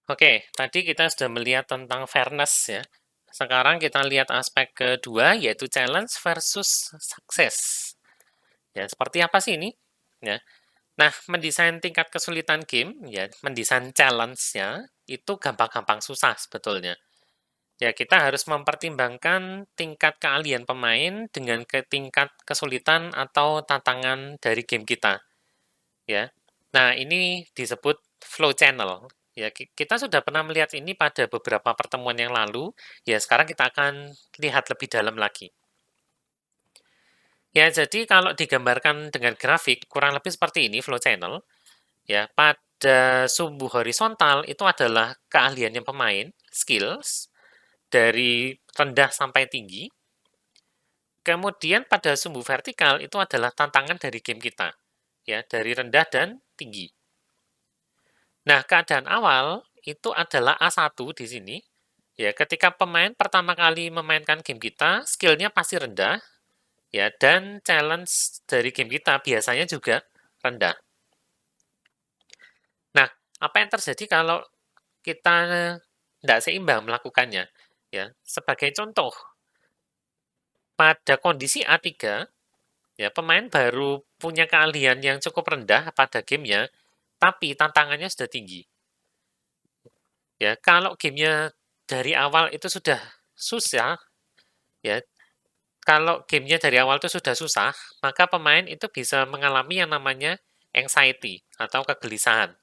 Oke, tadi kita sudah melihat tentang fairness ya. Sekarang kita lihat aspek kedua yaitu challenge versus success. Ya, seperti apa sih ini? Ya. Nah, mendesain tingkat kesulitan game ya, mendesain challenge-nya itu gampang-gampang susah sebetulnya. Ya, kita harus mempertimbangkan tingkat keahlian pemain dengan ke tingkat kesulitan atau tantangan dari game kita, ya. Nah, ini disebut flow channel. Ya, kita sudah pernah melihat ini pada beberapa pertemuan yang lalu. Ya, sekarang kita akan lihat lebih dalam lagi. Ya, jadi kalau digambarkan dengan grafik, kurang lebih seperti ini flow channel. Ya, pada sumbu horizontal itu adalah keahliannya pemain, skills, dari rendah sampai tinggi. Kemudian pada sumbu vertikal itu adalah tantangan dari game kita, ya, dari rendah dan tinggi. Nah, keadaan awal itu adalah A1 di sini. Ya, ketika pemain pertama kali memainkan game kita, skillnya pasti rendah, ya, dan challenge dari game kita biasanya juga rendah. Nah, apa yang terjadi kalau kita tidak seimbang melakukannya? Ya, sebagai contoh, pada kondisi A3, ya, pemain baru punya keahlian yang cukup rendah pada gamenya, tapi tantangannya sudah tinggi. Ya, kalau gamenya dari awal itu sudah susah, ya, kalau gamenya dari awal itu sudah susah, maka pemain itu bisa mengalami yang namanya anxiety atau kegelisahan.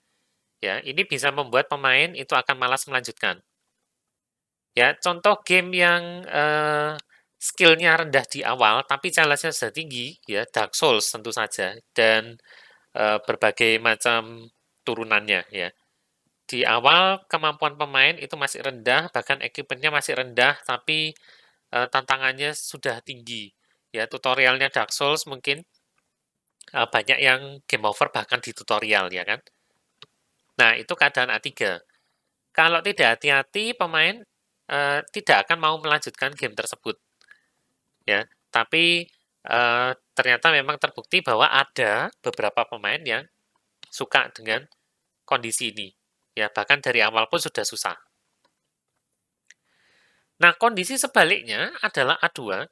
Ya, ini bisa membuat pemain itu akan malas melanjutkan. Ya, contoh game yang skill-nya rendah di awal, tapi challenge-nya sudah tinggi, ya, Dark Souls tentu saja, dan berbagai macam turunannya, ya. Di awal kemampuan pemain itu masih rendah, bahkan equipment-nya masih rendah, tapi tantangannya sudah tinggi. Ya, tutorialnya Dark Souls mungkin banyak yang game over bahkan di tutorial, ya kan? Nah, itu keadaan A3. Kalau tidak hati-hati, pemain tidak akan mau melanjutkan game tersebut, ya. Tapi ternyata memang terbukti bahwa ada beberapa pemain yang suka dengan kondisi ini. Ya, bahkan dari awal pun sudah susah. Nah, kondisi sebaliknya adalah A2.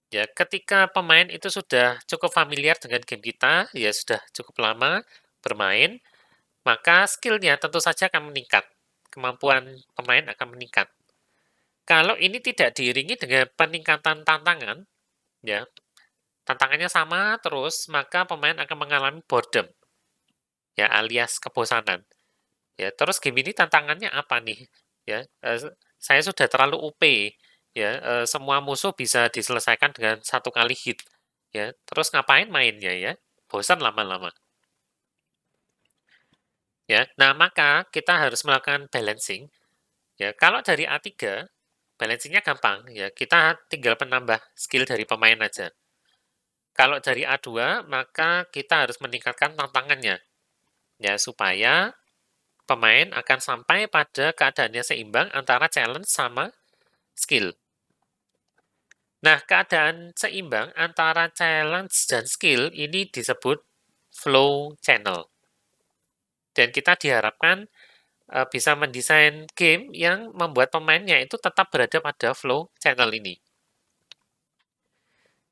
Ya, ketika pemain itu sudah cukup familiar dengan game kita, ya sudah cukup lama bermain, maka skill-nya tentu saja akan meningkat. Kemampuan pemain akan meningkat. Kalau ini tidak diiringi dengan peningkatan tantangan, ya, tantangannya sama terus, maka pemain akan mengalami boredom, ya, alias kebosanan. Ya, terus game ini tantangannya apa nih? Ya, saya sudah terlalu OP. Ya, semua musuh bisa diselesaikan dengan satu kali hit. Ya, terus ngapain mainnya ya? Bosan lama-lama. Ya, nah maka kita harus melakukan balancing. Ya, kalau dari A3, balancingnya gampang. Ya, kita tinggal menambah skill dari pemain aja. Kalau dari A2, maka kita harus meningkatkan tantangannya. Ya, supaya pemain akan sampai pada keadaannya seimbang antara challenge sama skill. Nah, keadaan seimbang antara challenge dan skill ini disebut flow channel. Dan kita diharapkan bisa mendesain game yang membuat pemainnya itu tetap berada pada flow channel ini.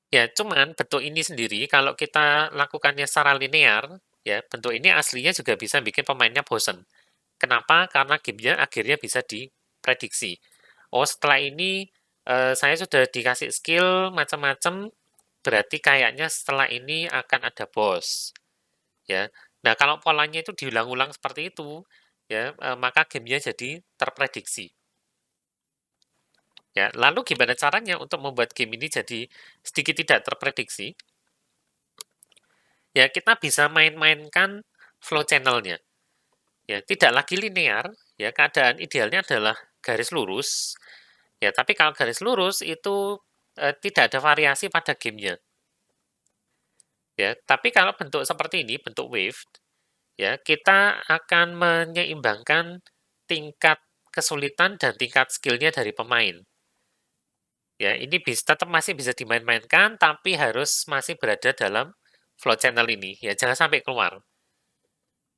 Ya, cuman bentuk ini sendiri kalau kita lakukannya secara linear, ya, bentuk ini aslinya juga bisa bikin pemainnya bosen. Kenapa? Karena gamenya akhirnya bisa diprediksi. Oh, setelah ini saya sudah dikasih skill macam-macam, berarti kayaknya setelah ini akan ada boss. Ya. Nah, kalau polanya itu diulang-ulang seperti itu, ya, maka gamenya jadi terprediksi. Ya, lalu gimana caranya untuk membuat game ini jadi sedikit tidak terprediksi? Ya, kita bisa main-mainkan flow channel-nya. Ya, tidak lagi linear, ya, keadaan idealnya adalah garis lurus. Ya, tapi kalau garis lurus itu tidak ada variasi pada gamenya. Ya, tapi kalau bentuk seperti ini, bentuk wave, ya, kita akan menyeimbangkan tingkat kesulitan dan tingkat skill-nya dari pemain. Ya, ini tetap masih bisa dimain-mainkan, tapi harus masih berada dalam flow channel ini. Ya, jangan sampai keluar.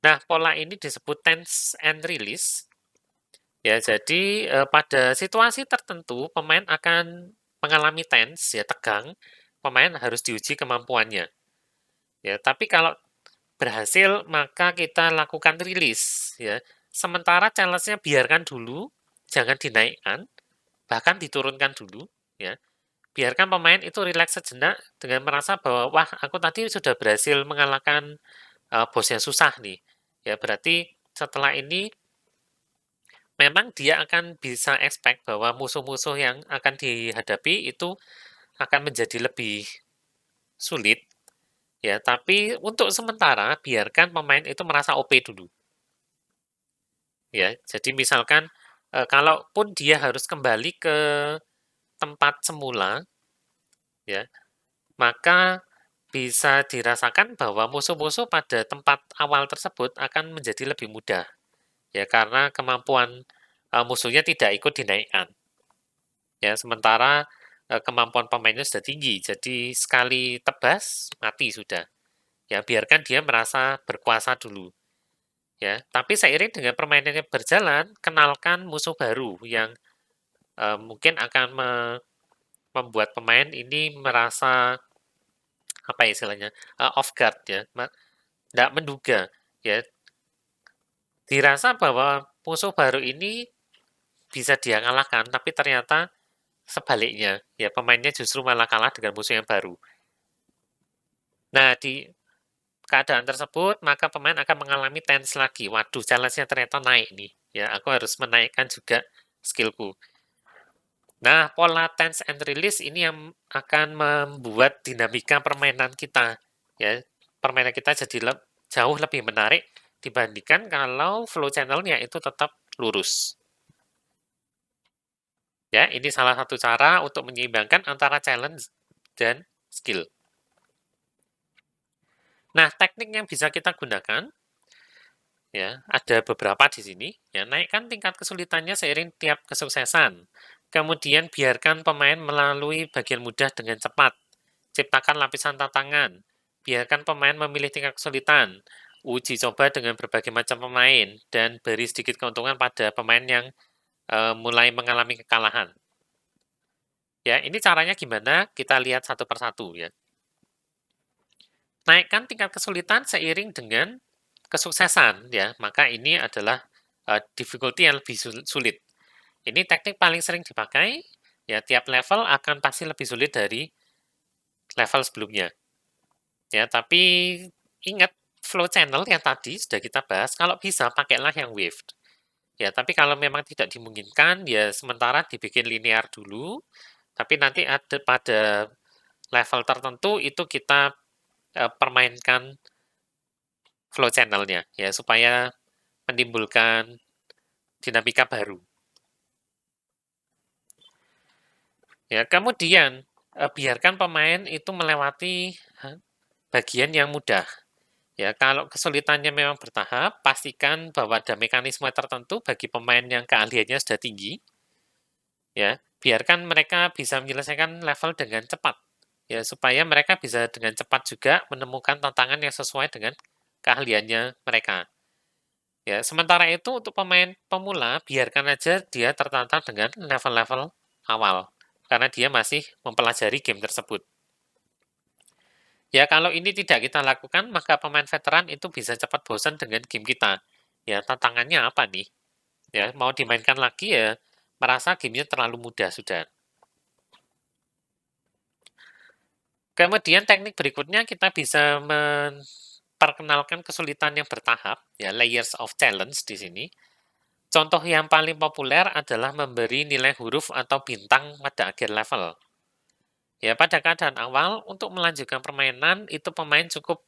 Nah, pola ini disebut tense and release. Ya, jadi, pada situasi tertentu pemain akan mengalami tense ya, tegang, pemain harus diuji kemampuannya. Ya, tapi kalau berhasil maka kita lakukan rilis ya. Sementara challenge-nya biarkan dulu, jangan dinaikkan, bahkan diturunkan dulu ya. Biarkan pemain itu rileks sejenak dengan merasa bahwa wah aku tadi sudah berhasil mengalahkan bos yang susah nih. Ya, berarti setelah ini memang dia akan bisa expect bahwa musuh-musuh yang akan dihadapi itu akan menjadi lebih sulit, ya. Tapi untuk sementara biarkan pemain itu merasa OP dulu, ya. Jadi misalkan kalaupun dia harus kembali ke tempat semula, ya, maka bisa dirasakan bahwa musuh-musuh pada tempat awal tersebut akan menjadi lebih mudah, ya, karena kemampuan musuhnya tidak ikut dinaikkan. Ya, sementara, kemampuan pemainnya sudah tinggi, jadi sekali tebas, mati sudah. Ya, biarkan dia merasa berkuasa dulu, ya. Tapi seiring dengan permainannya berjalan, kenalkan musuh baru yang, mungkin akan membuat pemain ini merasa, apa ya istilahnya, off guard ya, nggak menduga, ya. Dirasa bahwa musuh baru ini bisa dia kalahkan, tapi ternyata sebaliknya, ya pemainnya justru malah kalah dengan musuh yang baru. Nah, di keadaan tersebut, maka pemain akan mengalami tense lagi. Waduh, challenge-nya ternyata naik nih. Ya, aku harus menaikkan juga skillku. Nah, pola tense and release ini yang akan membuat dinamika permainan kita. Ya, permainan kita jadi jauh lebih menarik dibandingkan kalau flow channel-nya itu tetap lurus. Ya, ini salah satu cara untuk menyeimbangkan antara challenge dan skill. Nah, teknik yang bisa kita gunakan ya, ada beberapa di sini. Ya, naikkan tingkat kesulitannya seiring tiap kesuksesan. Kemudian biarkan pemain melalui bagian mudah dengan cepat. Ciptakan lapisan tantangan. Biarkan pemain memilih tingkat kesulitan. Uji coba dengan berbagai macam pemain dan beri sedikit keuntungan pada pemain yang mulai mengalami kekalahan. Ya, ini caranya gimana? Kita lihat satu persatu ya. Naikkan tingkat kesulitan seiring dengan kesuksesan ya, maka ini adalah difficulty yang lebih sulit. Ini teknik paling sering dipakai, ya tiap level akan pasti lebih sulit dari level sebelumnya. Ya, tapi ingat flow channel yang tadi sudah kita bahas, kalau bisa pakailah yang waved. Ya, tapi kalau memang tidak dimungkinkan, ya sementara dibikin linear dulu, tapi nanti ada pada level tertentu itu kita permainkan flow channel-nya ya supaya menimbulkan dinamika baru. Ya, kemudian biarkan pemain itu melewati bagian yang mudah. Ya, kalau kesulitannya memang bertahap, pastikan bahwa ada mekanisme tertentu bagi pemain yang keahliannya sudah tinggi. Ya, biarkan mereka bisa menyelesaikan level dengan cepat. Ya, supaya mereka bisa dengan cepat juga menemukan tantangan yang sesuai dengan keahliannya mereka. Ya, sementara itu untuk pemain pemula, biarkan aja dia tertantang dengan level-level awal, karena dia masih mempelajari game tersebut. Ya, kalau ini tidak kita lakukan, maka pemain veteran itu bisa cepat bosan dengan game kita. Ya, tantangannya apa nih? Ya, mau dimainkan lagi ya, merasa gamenya terlalu mudah sudah. Kemudian teknik berikutnya kita bisa memperkenalkan kesulitan yang bertahap, ya, layers of challenge di sini. Contoh yang paling populer adalah memberi nilai huruf atau bintang pada akhir level. Ya, pada keadaan awal, untuk melanjutkan permainan, itu pemain cukup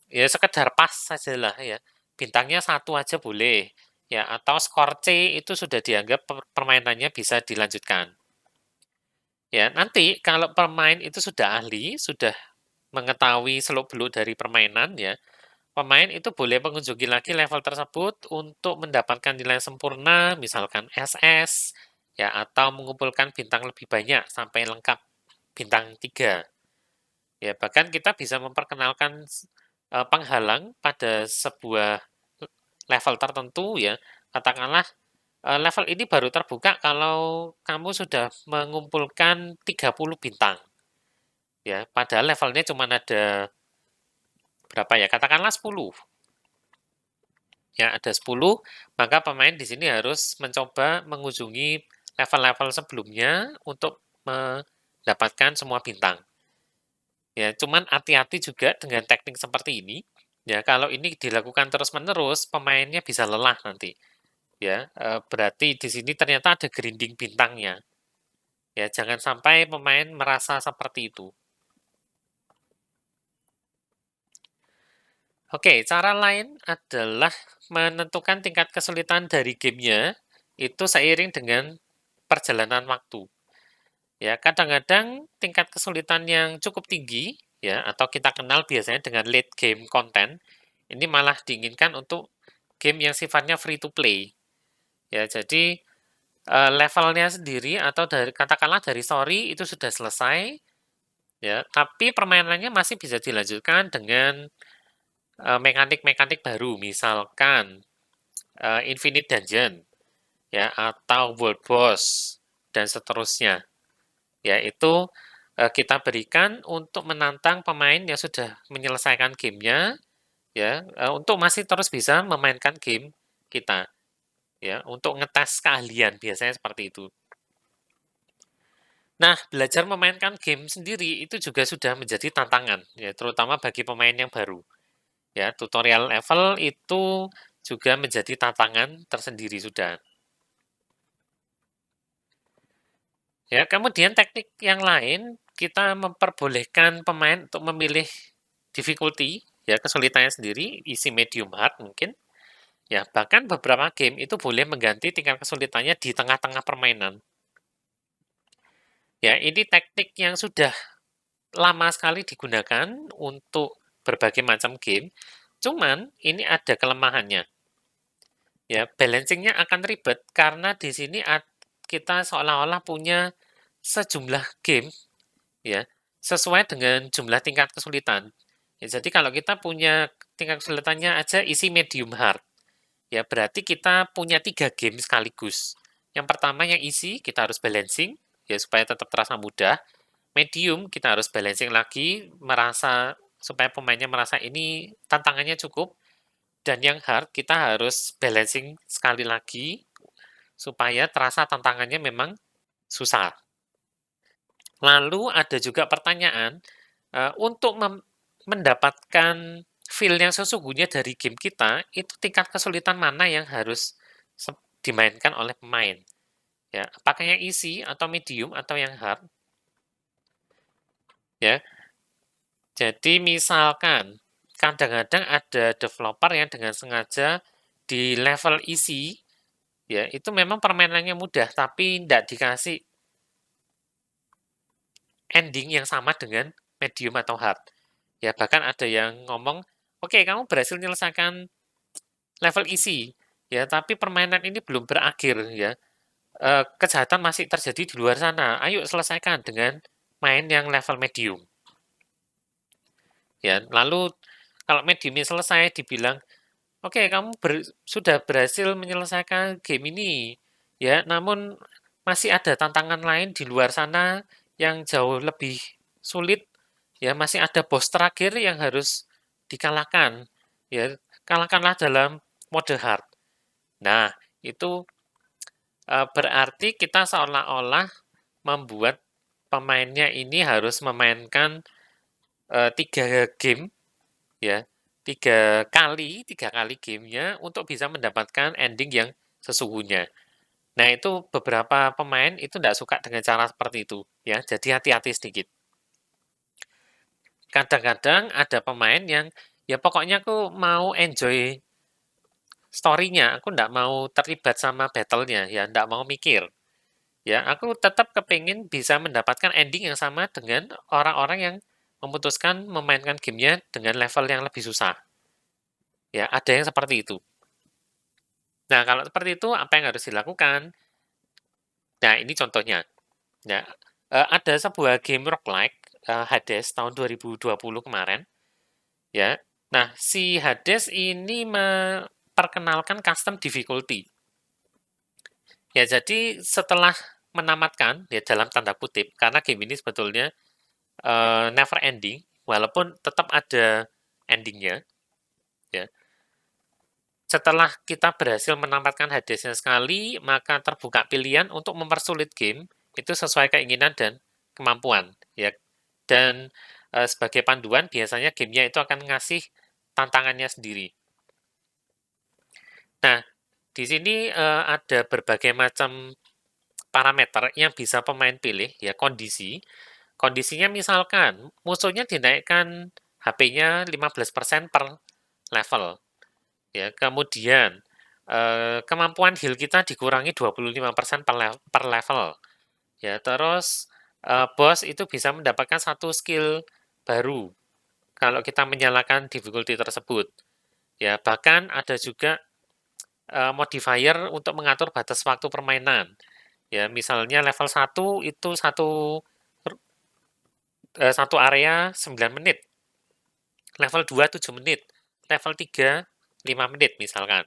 ya sekedar pas sajalah ya. Bintangnya satu aja boleh. Ya, atau skor C itu sudah dianggap permainannya bisa dilanjutkan. Ya, nanti kalau pemain itu sudah ahli, sudah mengetahui seluk-beluk dari permainan ya, pemain itu boleh mengunjungi lagi level tersebut untuk mendapatkan nilai sempurna, misalkan SS, ya, atau mengumpulkan bintang lebih banyak sampai lengkap bintang 3. Ya, bahkan kita bisa memperkenalkan penghalang pada sebuah level tertentu ya, katakanlah Level ini baru terbuka kalau kamu sudah mengumpulkan 30 bintang. Ya, padahal levelnya cuma ada berapa ya? Katakanlah 10. Ya, ada 10, maka pemain di sini harus mencoba mengunjungi level-level sebelumnya untuk mendapatkan semua bintang. Ya, cuman hati-hati juga dengan teknik seperti ini. Ya, kalau ini dilakukan terus-menerus, pemainnya bisa lelah nanti. Ya, berarti di sini ternyata ada grinding bintangnya. Ya, jangan sampai pemain merasa seperti itu. Oke, cara lain adalah menentukan tingkat kesulitan dari gamenya itu seiring dengan perjalanan waktu. Ya, kadang-kadang tingkat kesulitan yang cukup tinggi, ya, atau kita kenal biasanya dengan late game content, ini malah diinginkan untuk game yang sifatnya free to play. Ya, jadi levelnya sendiri atau dari katakanlah dari story itu sudah selesai, ya, tapi permainannya masih bisa dilanjutkan dengan mekanik-mekanik baru, misalkan Infinite Dungeon, ya, atau World Boss dan seterusnya. Ya, itu kita berikan untuk menantang pemain yang sudah menyelesaikan gamenya, ya, untuk masih terus bisa memainkan game kita, ya, untuk ngetes keahlian biasanya seperti itu. Nah, belajar memainkan game sendiri itu juga sudah menjadi tantangan, ya, terutama bagi pemain yang baru. Ya, tutorial level itu juga menjadi tantangan tersendiri sudah. Ya, kemudian teknik yang lain, kita memperbolehkan pemain untuk memilih difficulty, ya, kesulitannya sendiri, isi medium hard mungkin. Ya, bahkan beberapa game itu boleh mengganti tingkat kesulitannya di tengah-tengah permainan. Ya, ini teknik yang sudah lama sekali digunakan untuk berbagai macam game. Cuman ini ada kelemahannya. Ya, balancingnya akan ribet karena di sini kita seolah-olah punya sejumlah game, ya, sesuai dengan jumlah tingkat kesulitan. Ya, jadi kalau kita punya tingkat kesulitannya aja isi medium hard, ya berarti kita punya 3 game sekaligus. Yang pertama yang isi kita harus balancing, ya supaya tetap terasa mudah. Medium kita harus balancing lagi, supaya pemainnya merasa ini tantangannya cukup. Dan yang hard kita harus balancing sekali lagi supaya terasa tantangannya memang susah. Lalu ada juga pertanyaan, untuk mendapatkan feel yang sesungguhnya dari game kita, itu tingkat kesulitan mana yang harus dimainkan oleh pemain? Ya, apakah yang easy atau medium atau yang hard? Ya, jadi misalkan kadang-kadang ada developer yang dengan sengaja di level easy, ya itu memang permainannya mudah, tapi tidak dikasih ending yang sama dengan medium atau hard. Ya, bahkan ada yang ngomong, "Oke, kamu berhasil menyelesaikan level easy, ya, tapi permainan ini belum berakhir ya. Kejahatan masih terjadi di luar sana. Ayo selesaikan dengan main yang level medium." Ya, lalu kalau mediumnya selesai dibilang, "Oke, kamu sudah berhasil menyelesaikan game ini, ya, namun masih ada tantangan lain di luar sana yang jauh lebih sulit, ya, masih ada bos terakhir yang harus dikalahkan, ya, kalahkanlah dalam mode hard." Nah, itu berarti kita seolah-olah membuat pemainnya ini harus memainkan 3 game, ya, tiga kali gamenya untuk bisa mendapatkan ending yang sesungguhnya. Nah, itu beberapa pemain itu tidak suka dengan cara seperti itu, ya. Jadi hati-hati sedikit. Kadang-kadang ada pemain yang ya pokoknya aku mau enjoy story-nya, aku tidak mau terlibat sama battle-nya, ya tidak mau mikir. Ya, aku tetap kepingin bisa mendapatkan ending yang sama dengan orang-orang yang memutuskan memainkan gamenya dengan level yang lebih susah. Ya, ada yang seperti itu. Nah, kalau seperti itu apa yang harus dilakukan? Nah, ini contohnya. Ya, ada sebuah game roguelike, Hades tahun 2020 kemarin, ya. Nah, si Hades ini memperkenalkan custom difficulty. Ya, jadi setelah menamatkan, ya dalam tanda kutip, karena game ini sebetulnya never ending, walaupun tetap ada endingnya, ya. Setelah kita berhasil menamatkan Hadesnya sekali, maka terbuka pilihan untuk mempersulit game, itu sesuai keinginan dan kemampuan, ya. Dan sebagai panduan, biasanya gamenya itu akan ngasih tantangannya sendiri. Nah, di sini ada berbagai macam parameter yang bisa pemain pilih, ya kondisi. Kondisinya misalkan musuhnya dinaikkan HP-nya 15% per level, ya. Kemudian kemampuan heal kita dikurangi 25% per level, ya. Terus bos itu bisa mendapatkan satu skill baru kalau kita menyalakan difficulty tersebut, ya. Bahkan ada juga modifier untuk mengatur batas waktu permainan. Ya, misalnya level 1 itu satu area 9 menit, level 2 7 menit, level 3 5 menit misalkan.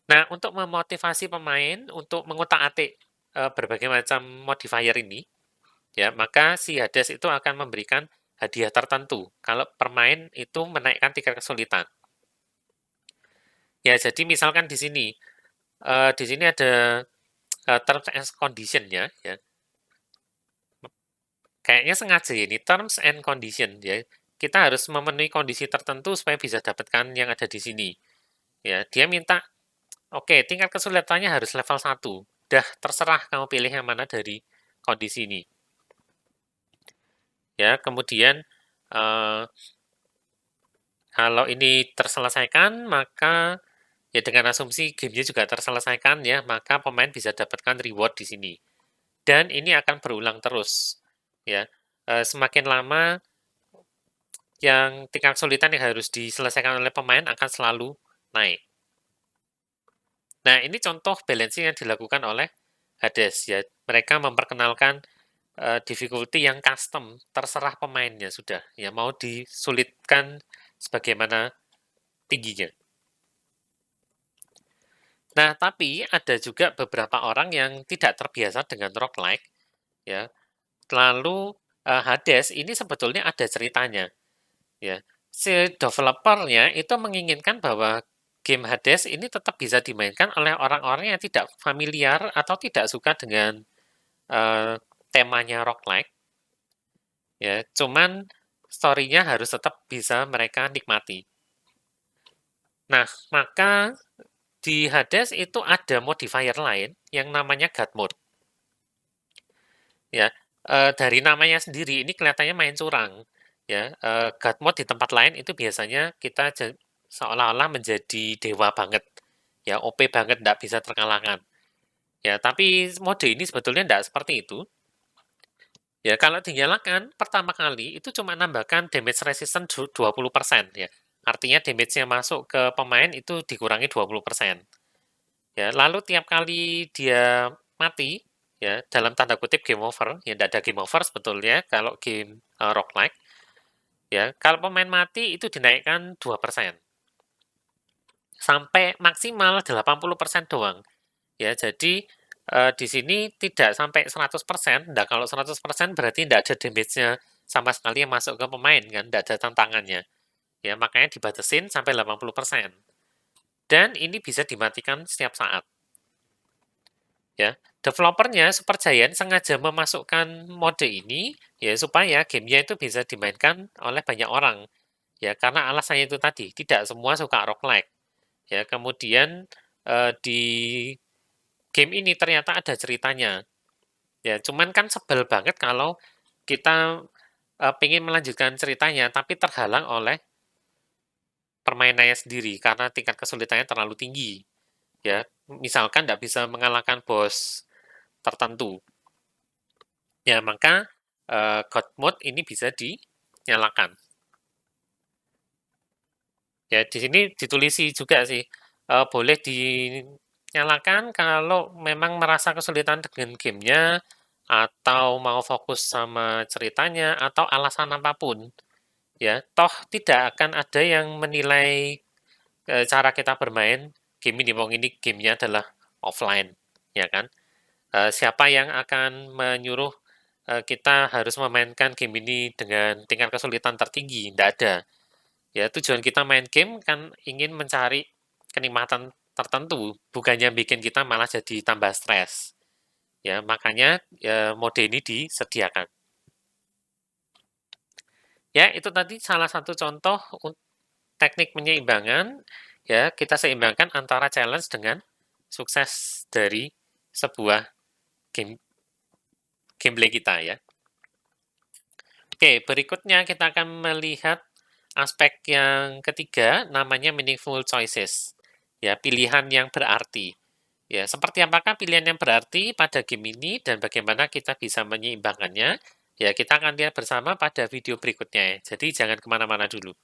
Nah, untuk memotivasi pemain untuk mengutak-atik berbagai macam modifier ini, ya, maka si Hades itu akan memberikan hadiah tertentu kalau pemain itu menaikkan tingkat kesulitan. Ya, jadi misalkan di sini ada terms and condition-nya, ya. Kayaknya sengaja ya, ini terms and condition, ya. Kita harus memenuhi kondisi tertentu supaya bisa dapatkan yang ada di sini. Ya, dia minta, oke, tingkat kesulitannya harus level 1. Dah terserah kamu pilih yang mana dari kondisi ini. Ya, kemudian kalau ini terselesaikan, maka ya dengan asumsi gamenya juga terselesaikan ya, maka pemain bisa dapatkan reward di sini. Dan ini akan berulang terus. Ya, semakin lama yang tingkat kesulitan yang harus diselesaikan oleh pemain akan selalu naik. Nah, ini contoh balancing yang dilakukan oleh Hades ya. Mereka memperkenalkan difficulty yang custom, terserah pemainnya sudah. Ya, mau disulitkan sebagaimana tingginya. Nah, tapi ada juga beberapa orang yang tidak terbiasa dengan roguelike ya. Lalu Hades ini sebetulnya ada ceritanya. Ya, si developernya itu menginginkan bahwa game Hades ini tetap bisa dimainkan oleh orang-orang yang tidak familiar atau tidak suka dengan temanya roguelike, ya. Cuman story-nya harus tetap bisa mereka nikmati. Nah, maka di Hades itu ada modifier lain yang namanya God Mode. Ya, dari namanya sendiri ini kelihatannya main curang. Ya, God Mode di tempat lain itu biasanya kita seolah-olah menjadi dewa banget. Ya, OP banget, tidak bisa terkalahkan. Ya, tapi mode ini sebetulnya tidak seperti itu. Ya, kalau dinyalakan pertama kali itu cuma nambahkan damage resistance 20% ya. Artinya damage yang masuk ke pemain itu dikurangi 20%. Ya, lalu tiap kali dia mati, ya dalam tanda kutip game over, ya tidak ada game over sebetulnya kalau game roguelike. Ya, kalau pemain mati itu dinaikkan 2%. Sampai maksimal 80% doang. Ya, jadi di sini tidak sampai 100%. Nah, kalau 100% berarti tidak ada damage-nya sama sekali yang masuk ke pemain kan, tidak ada tantangannya. Ya, makanya dibatasin sampai 80%. Dan ini bisa dimatikan setiap saat. Ya, developernya Supergiant sengaja memasukkan mode ini ya supaya gamenya itu bisa dimainkan oleh banyak orang. Ya, karena alasannya itu tadi, tidak semua suka roguelike. Ya, kemudian di game ini ternyata ada ceritanya. Ya, cuman kan sebel banget kalau kita pengen melanjutkan ceritanya tapi terhalang oleh permainannya sendiri karena tingkat kesulitannya terlalu tinggi. Ya, misalkan tidak bisa mengalahkan bos tertentu. Ya, maka God Mode ini bisa dinyalakan. Ya, di sini ditulisi juga sih, boleh dinyalakan kalau memang merasa kesulitan dengan gamenya, atau mau fokus sama ceritanya, atau alasan apapun, ya. Toh tidak akan ada yang menilai cara kita bermain game ini, wong ini gamenya adalah offline, ya kan? Siapa yang akan menyuruh kita harus memainkan game ini dengan tingkat kesulitan tertinggi? Tidak ada. Ya, tujuan kita main game kan ingin mencari kenikmatan tertentu, bukannya bikin kita malah jadi tambah stres. Ya, makanya mode ini disediakan. Ya, itu tadi salah satu contoh teknik penyeimbangan. Ya, kita seimbangkan antara challenge dengan sukses dari sebuah gameplay kita ya. Oke, berikutnya kita akan melihat aspek yang ketiga, namanya meaningful choices. Ya, pilihan yang berarti. Ya, seperti apakah pilihan yang berarti pada game ini dan bagaimana kita bisa menyeimbangkannya? Ya, kita akan lihat bersama pada video berikutnya ya. Jadi jangan kemana-mana dulu.